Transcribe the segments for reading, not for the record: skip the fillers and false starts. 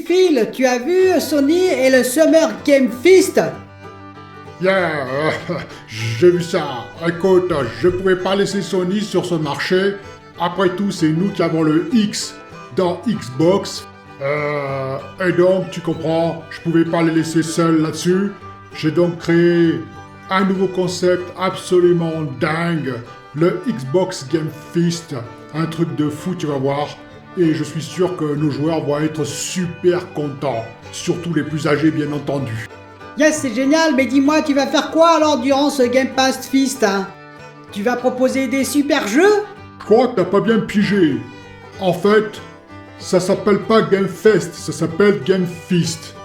Phil, tu as vu Sony et le Summer Game Fest? Yeah, j'ai vu ça. Écoute, je pouvais pas laisser Sony sur ce marché. Après tout, c'est nous qui avons le X dans Xbox. Et donc, tu comprends, je pouvais pas les laisser seuls là-dessus. J'ai donc créé un nouveau concept absolument dingue, le Xbox Game Fest. Un truc de fou, tu vas voir. Et je suis sûr que nos joueurs vont être super contents. Surtout les plus âgés, bien entendu. Yes, c'est génial, mais dis-moi, tu vas faire quoi alors durant ce Game Pass Fest, hein? Tu vas proposer des super jeux? Je crois que t'as pas bien pigé. En fait, ça s'appelle pas Game Fest, ça s'appelle Game Feast.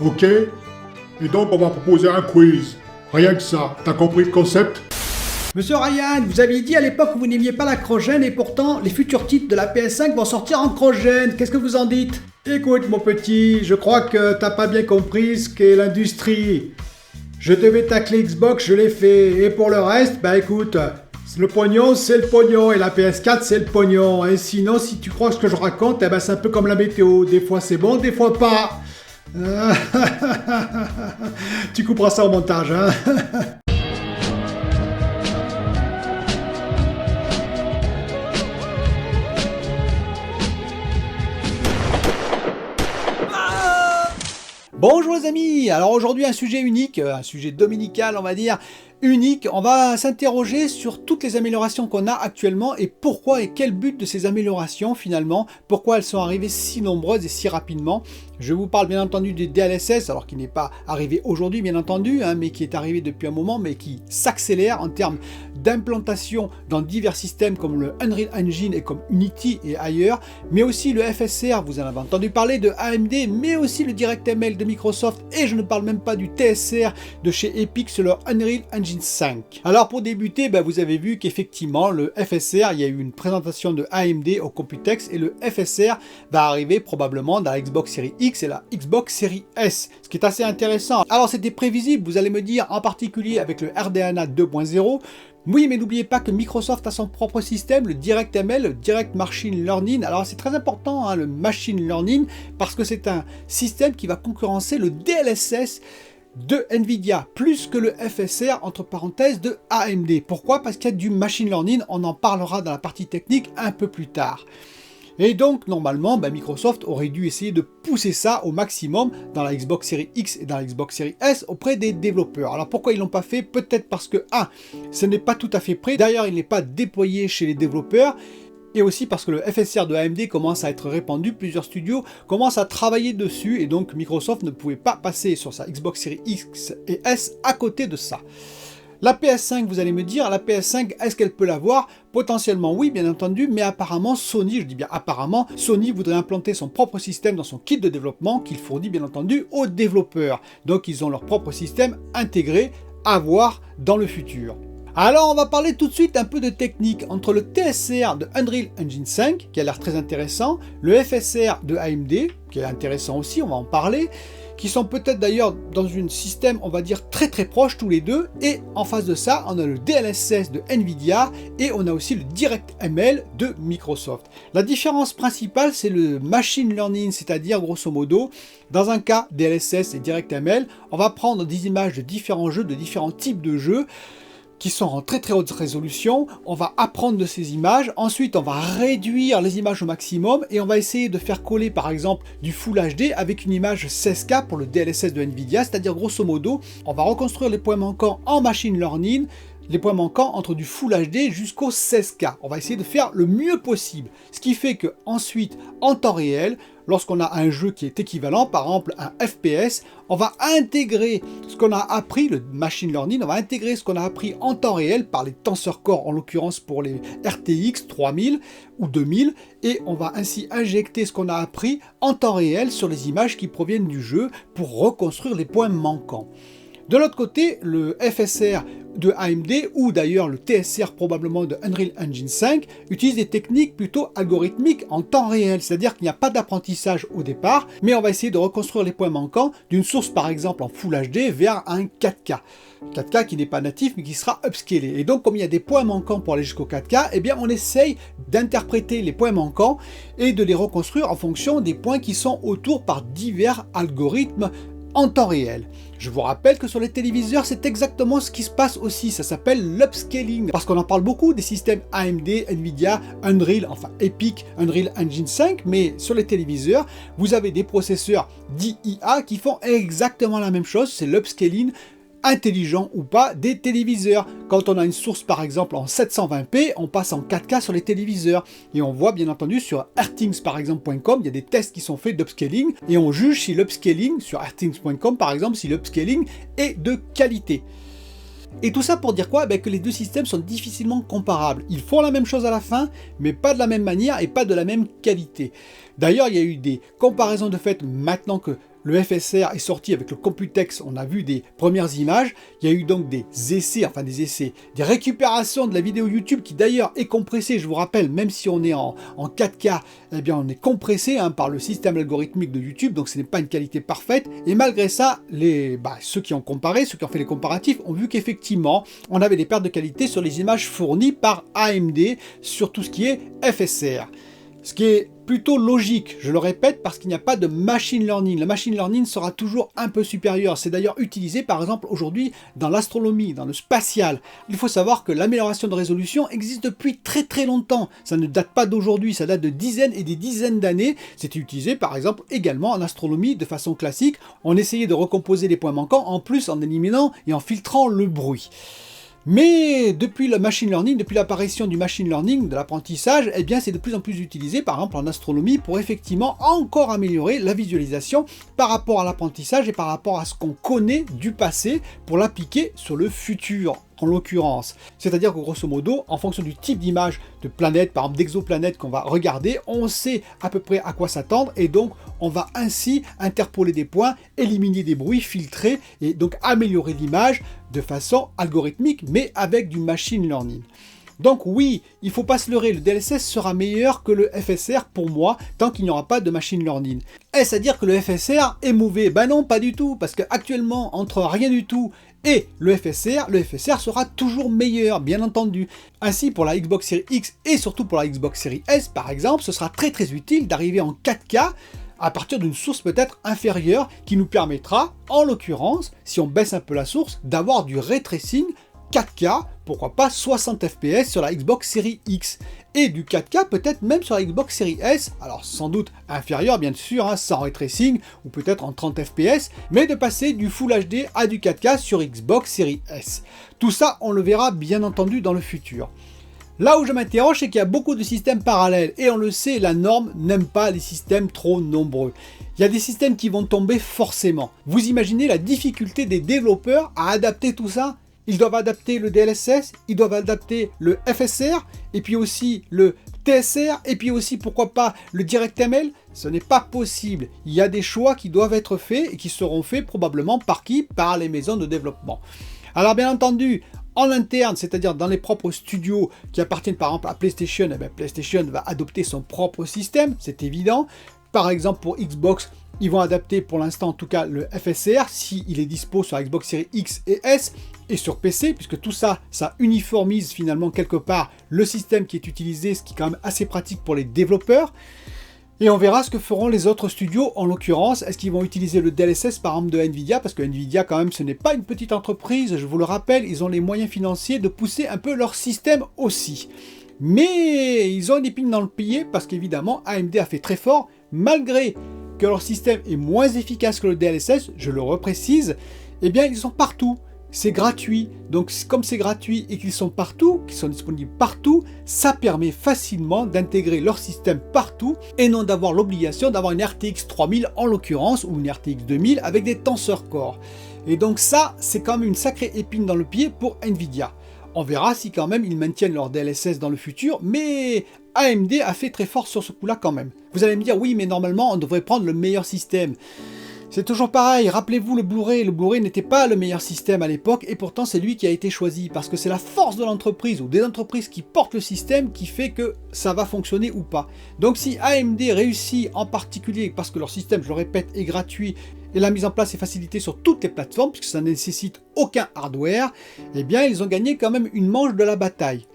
Ok? Et donc on va proposer un quiz. Rien que ça. T'as compris le concept? Monsieur Ryan, vous aviez dit à l'époque que vous n'aimiez pas la cross-gen et pourtant les futurs titres de la PS5 vont sortir en cross-gen. Qu'est-ce que vous en dites? Écoute mon petit, je crois que t'as pas bien compris ce qu'est l'industrie. Je devais tacler Xbox, je l'ai fait. Et pour le reste, bah écoute, le pognon c'est le pognon et la PS4 c'est le pognon. Et sinon si tu crois ce que je raconte, eh ben c'est un peu comme la météo. Des fois c'est bon, des fois pas. Tu couperas ça au montage, hein. Bonjour les amis, alors aujourd'hui un sujet unique, un sujet dominical on va dire, unique. On va s'interroger sur toutes les améliorations qu'on a actuellement et pourquoi et quel but de ces améliorations finalement, pourquoi elles sont arrivées si nombreuses et si rapidement. Je vous parle bien entendu du DLSS, alors qui n'est pas arrivé aujourd'hui bien entendu, hein, mais qui est arrivé depuis un moment, mais qui s'accélère en termes d'implantation dans divers systèmes comme le Unreal Engine et comme Unity et ailleurs, mais aussi le FSR, vous en avez entendu parler, de AMD, mais aussi le DirectML de Microsoft, et je ne parle même pas du TSR de chez Epic sur leur Unreal Engine 5. Alors pour débuter, vous avez vu qu'effectivement le FSR, il y a eu une présentation de AMD au Computex, et le FSR va arriver probablement dans la Xbox Series X et la Xbox Series S, ce qui est assez intéressant. Alors c'était prévisible, vous allez me dire, en particulier avec le RDNA 2.0. Oui, mais n'oubliez pas que Microsoft a son propre système, le DirectML, le Direct Machine Learning. Alors c'est très important, hein, le Machine Learning, parce que c'est un système qui va concurrencer le DLSS de Nvidia, plus que le FSR, entre parenthèses, de AMD. Pourquoi? Parce qu'il y a du Machine Learning, on en parlera dans la partie technique un peu plus tard. Et donc, normalement, Microsoft aurait dû essayer de pousser ça au maximum dans la Xbox Series X et dans la Xbox Series S auprès des développeurs. Alors pourquoi ils l'ont pas fait? Peut-être parce que, ce n'est pas tout à fait prêt. D'ailleurs, il n'est pas déployé chez les développeurs. Et aussi parce que le FSR de AMD commence à être répandu, plusieurs studios commencent à travailler dessus, et donc Microsoft ne pouvait pas passer sur sa Xbox Series X et S à côté de ça. La PS5, vous allez me dire, la PS5, est-ce qu'elle peut l'avoir? Potentiellement oui, bien entendu, mais apparemment Sony, je dis bien apparemment, Sony voudrait implanter son propre système dans son kit de développement qu'il fournit bien entendu aux développeurs. Donc ils ont leur propre système intégré à voir dans le futur. Alors on va parler tout de suite un peu de technique entre le TSR de Unreal Engine 5, qui a l'air très intéressant, le FSR de AMD, qui est intéressant aussi, on va en parler, qui sont peut-être d'ailleurs dans un système, on va dire, très proche tous les deux, et en face de ça, on a le DLSS de Nvidia, et on a aussi le DirectML de Microsoft. La différence principale, c'est le Machine Learning, c'est-à-dire, grosso modo, dans un cas DLSS et DirectML, on va prendre des images de différents jeux, de différents types de jeux, qui sont en très haute résolution, on va apprendre de ces images, ensuite on va réduire les images au maximum et on va essayer de faire coller par exemple du Full HD avec une image 16K pour le DLSS de Nvidia, c'est-à-dire grosso modo, on va reconstruire les points manquants en machine learning, les points manquants entre du Full HD jusqu'au 16K. On va essayer de faire le mieux possible, ce qui fait que ensuite en temps réel, lorsqu'on a un jeu qui est équivalent, par exemple un FPS, on va intégrer ce qu'on a appris, le machine learning, on va intégrer ce qu'on a appris en temps réel par les tenseur core, en l'occurrence pour les RTX 3000 ou 2000, et on va ainsi injecter ce qu'on a appris en temps réel sur les images qui proviennent du jeu pour reconstruire les points manquants. De l'autre côté, le FSR de AMD, ou d'ailleurs le TSR probablement de Unreal Engine 5, utilise des techniques plutôt algorithmiques en temps réel, c'est-à-dire qu'il n'y a pas d'apprentissage au départ, mais on va essayer de reconstruire les points manquants d'une source par exemple en Full HD vers un 4K. 4K qui n'est pas natif mais qui sera upscalé. Et donc comme il y a des points manquants pour aller jusqu'au 4K, eh bien on essaye d'interpréter les points manquants et de les reconstruire en fonction des points qui sont autour par divers algorithmes en temps réel. Je vous rappelle que sur les téléviseurs, c'est exactement ce qui se passe aussi, ça s'appelle l'upscaling, parce qu'on en parle beaucoup des systèmes AMD, Nvidia, Unreal, enfin Epic, Unreal Engine 5, mais sur les téléviseurs, vous avez des processeurs d'IA qui font exactement la même chose, c'est l'upscaling intelligent ou pas des téléviseurs. Quand on a une source par exemple en 720p, on passe en 4K sur les téléviseurs. Et on voit bien entendu sur earthings par exemple.com, il y a des tests qui sont faits d'upscaling et on juge si l'upscaling sur earthings.com par exemple, si l'upscaling est de qualité. Et tout ça pour dire quoi? Que les deux systèmes sont difficilement comparables. Ils font la même chose à la fin, mais pas de la même manière et pas de la même qualité. D'ailleurs, il y a eu des comparaisons de fait maintenant que le FSR est sorti avec le Computex, on a vu des premières images, il y a eu donc des essais, des récupérations de la vidéo YouTube qui d'ailleurs est compressée, je vous rappelle, même si on est en 4K, eh bien on est compressé par le système algorithmique de YouTube, donc ce n'est pas une qualité parfaite, et malgré ça, ceux qui ont comparé, ceux qui ont fait les comparatifs, ont vu qu'effectivement, on avait des pertes de qualité sur les images fournies par AMD sur tout ce qui est FSR. Ce qui est plutôt logique, je le répète, parce qu'il n'y a pas de machine learning. Le machine learning sera toujours un peu supérieur. C'est d'ailleurs utilisé par exemple aujourd'hui dans l'astronomie, dans le spatial. Il faut savoir que l'amélioration de résolution existe depuis très très longtemps. Ça ne date pas d'aujourd'hui, ça date de dizaines et des dizaines d'années. C'était utilisé par exemple également en astronomie de façon classique. On essayait de recomposer les points manquants, en plus en éliminant et en filtrant le bruit. Mais depuis le machine learning, depuis l'apparition du machine learning, de l'apprentissage, eh bien c'est de plus en plus utilisé par exemple en astronomie pour effectivement encore améliorer la visualisation par rapport à l'apprentissage et par rapport à ce qu'on connaît du passé pour l'appliquer sur le futur. En l'occurrence. C'est-à-dire que grosso modo, en fonction du type d'image de planète, par exemple d'exoplanète qu'on va regarder, on sait à peu près à quoi s'attendre et donc on va ainsi interpoler des points, éliminer des bruits, filtrer et donc améliorer l'image de façon algorithmique mais avec du machine learning. Donc oui, il ne faut pas se leurrer, le DLSS sera meilleur que le FSR pour moi, tant qu'il n'y aura pas de machine learning. Est-ce à dire que le FSR est mauvais? Ben non, pas du tout, parce qu'actuellement, entre rien du tout et le FSR sera toujours meilleur, bien entendu. Ainsi, pour la Xbox Series X et surtout pour la Xbox Series S, par exemple, ce sera très très utile d'arriver en 4K à partir d'une source peut-être inférieure qui nous permettra, en l'occurrence, si on baisse un peu la source, d'avoir du ray tracing 4K, pourquoi pas 60 fps sur la Xbox Series X, et du 4K peut-être même sur la Xbox Series S, alors sans doute inférieur bien sûr, sans ray tracing, ou peut-être en 30 fps, mais de passer du Full HD à du 4K sur Xbox Series S. Tout ça, on le verra bien entendu dans le futur. Là où je m'interroge, c'est qu'il y a beaucoup de systèmes parallèles, et on le sait, la norme n'aime pas les systèmes trop nombreux. Il y a des systèmes qui vont tomber forcément. Vous imaginez la difficulté des développeurs à adapter tout ça? Ils doivent adapter le DLSS, ils doivent adapter le FSR, et puis aussi le TSR, et puis aussi, pourquoi pas, le DirectML. Ce n'est pas possible. Il y a des choix qui doivent être faits, et qui seront faits probablement par qui? Par les maisons de développement. Alors bien entendu, en interne, c'est-à-dire dans les propres studios qui appartiennent par exemple à PlayStation, PlayStation va adopter son propre système, c'est évident. Par exemple pour Xbox, ils vont adapter pour l'instant en tout cas le FSR, s'il est dispo sur Xbox Series X et S, et sur PC, puisque tout ça, ça uniformise finalement quelque part le système qui est utilisé, ce qui est quand même assez pratique pour les développeurs. Et on verra ce que feront les autres studios, en l'occurrence, est-ce qu'ils vont utiliser le DLSS par exemple de Nvidia, parce que Nvidia quand même ce n'est pas une petite entreprise, je vous le rappelle, ils ont les moyens financiers de pousser un peu leur système aussi. Mais ils ont une épine dans le pied, parce qu'évidemment AMD a fait très fort, malgré que leur système est moins efficace que le DLSS, je le reprécise, eh bien ils sont partout. C'est gratuit, donc comme c'est gratuit et qu'ils sont partout, qu'ils sont disponibles partout, ça permet facilement d'intégrer leur système partout et non d'avoir l'obligation d'avoir une RTX 3000 en l'occurrence ou une RTX 2000 avec des tenseurs core. Et donc ça, c'est quand même une sacrée épine dans le pied pour Nvidia. On verra si quand même ils maintiennent leur DLSS dans le futur, mais AMD a fait très fort sur ce coup-là quand même. Vous allez me dire, oui, mais normalement on devrait prendre le meilleur système. C'est toujours pareil, rappelez-vous le Blu-ray n'était pas le meilleur système à l'époque et pourtant c'est lui qui a été choisi parce que c'est la force de l'entreprise ou des entreprises qui portent le système qui fait que ça va fonctionner ou pas. Donc si AMD réussit en particulier parce que leur système, je le répète, est gratuit et la mise en place est facilitée sur toutes les plateformes puisque ça ne nécessite aucun hardware, eh bien ils ont gagné quand même une manche de la bataille.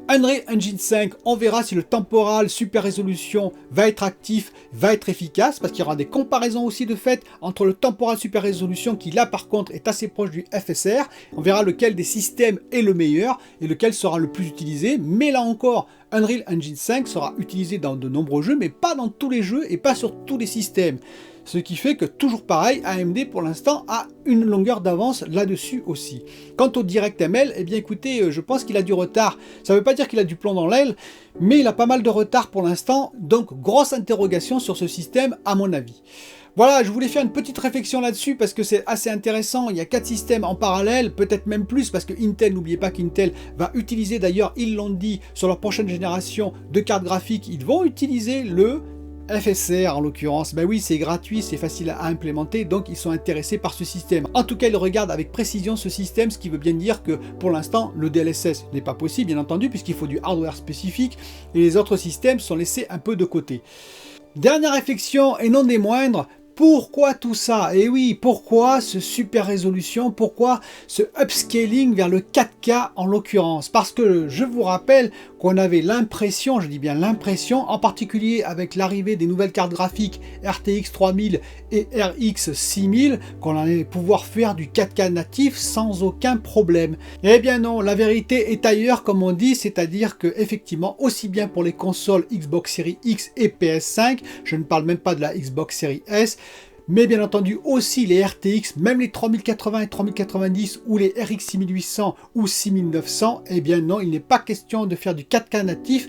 Unreal Engine 5, on verra si le temporal super résolution va être actif, va être efficace, parce qu'il y aura des comparaisons aussi de fait entre le temporal super résolution qui là par contre est assez proche du FSR. On verra lequel des systèmes est le meilleur et lequel sera le plus utilisé, mais là encore Unreal Engine 5 sera utilisé dans de nombreux jeux, mais pas dans tous les jeux et pas sur tous les systèmes. Ce qui fait que, toujours pareil, AMD pour l'instant a une longueur d'avance là-dessus aussi. Quant au DirectML, eh bien écoutez, je pense qu'il a du retard. Ça ne veut pas dire qu'il a du plomb dans l'aile, mais il a pas mal de retard pour l'instant, donc grosse interrogation sur ce système à mon avis. Voilà, je voulais faire une petite réflexion là-dessus parce que c'est assez intéressant. Il y a 4 systèmes en parallèle, peut-être même plus parce que Intel, n'oubliez pas qu'Intel va utiliser, d'ailleurs, ils l'ont dit, sur leur prochaine génération de cartes graphiques, ils vont utiliser le FSR en l'occurrence. Ben oui, c'est gratuit, c'est facile à implémenter, donc ils sont intéressés par ce système. En tout cas, ils regardent avec précision ce système, ce qui veut bien dire que pour l'instant, le DLSS n'est pas possible, bien entendu, puisqu'il faut du hardware spécifique et les autres systèmes sont laissés un peu de côté. Dernière réflexion, et non des moindres, pourquoi tout ça? Et oui, pourquoi ce super résolution? Pourquoi ce upscaling vers le 4K en l'occurrence? Parce que je vous rappelle qu'on avait l'impression, je dis bien l'impression, en particulier avec l'arrivée des nouvelles cartes graphiques RTX 3000 et RX 6000, qu'on allait pouvoir faire du 4K natif sans aucun problème. Eh bien non, la vérité est ailleurs comme on dit, c'est-à-dire que effectivement, aussi bien pour les consoles Xbox Series X et PS5, je ne parle même pas de la Xbox Series S, mais bien entendu aussi les RTX, même les 3080 et 3090 ou les RX 6800 ou 6900, eh bien non, il n'est pas question de faire du 4K natif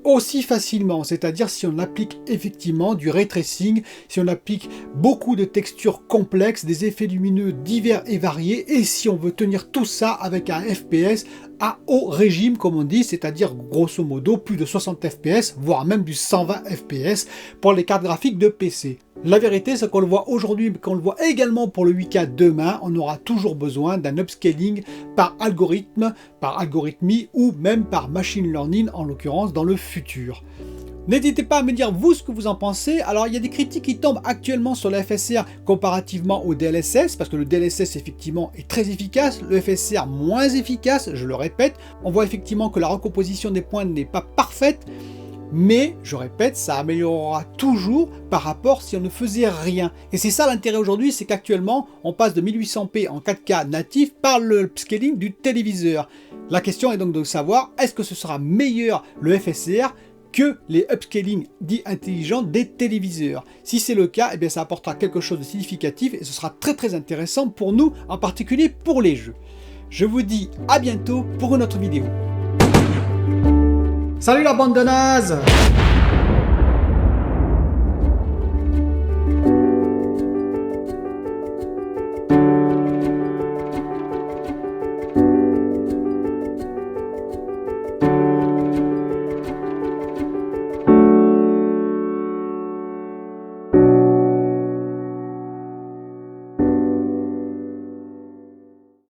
aussi facilement, c'est-à-dire si on applique effectivement du ray tracing, si on applique beaucoup de textures complexes, des effets lumineux divers et variés, et si on veut tenir tout ça avec un FPS à haut régime comme on dit, c'est-à-dire grosso modo plus de 60 fps, voire même du 120 fps pour les cartes graphiques de PC. La vérité, c'est qu'on le voit aujourd'hui, mais qu'on le voit également pour le 8K demain, on aura toujours besoin d'un upscaling par algorithme, par algorithmie ou même par machine learning en l'occurrence dans le futur. N'hésitez pas à me dire vous ce que vous en pensez. Alors il y a des critiques qui tombent actuellement sur le FSR comparativement au DLSS, parce que le DLSS effectivement est très efficace, le FSR moins efficace, je le répète. On voit effectivement que la recomposition des points n'est pas parfaite, mais je répète, ça améliorera toujours par rapport si on ne faisait rien. Et c'est ça l'intérêt aujourd'hui, c'est qu'actuellement on passe de 1800p en 4K natif par le upscaling du téléviseur. La question est donc de savoir, est-ce que ce sera meilleur le FSR que les upscaling dits intelligents des téléviseurs? Si c'est le cas, eh bien ça apportera quelque chose de significatif et ce sera très intéressant pour nous, en particulier pour les jeux. Je vous dis à bientôt pour une autre vidéo. Salut la bande de nazes!